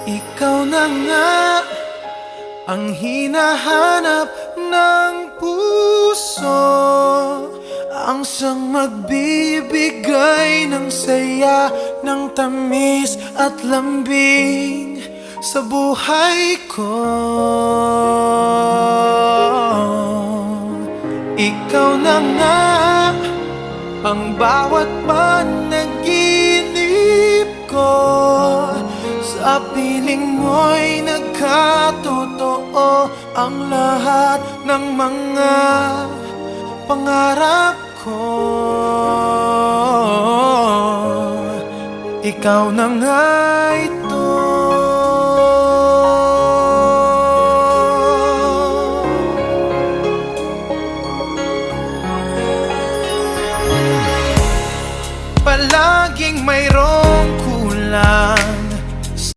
Ikaw na nga ang hinahanap ng puso, ang siyang magbibigay ng saya, ng tamis at lambing sa buhay ko. Ikaw na nga ang bawat panaginip ko, sa piling mo'y nagkatotoo ang lahat ng mga pangarap ko. Ikaw na nga ito. Palaging mayroon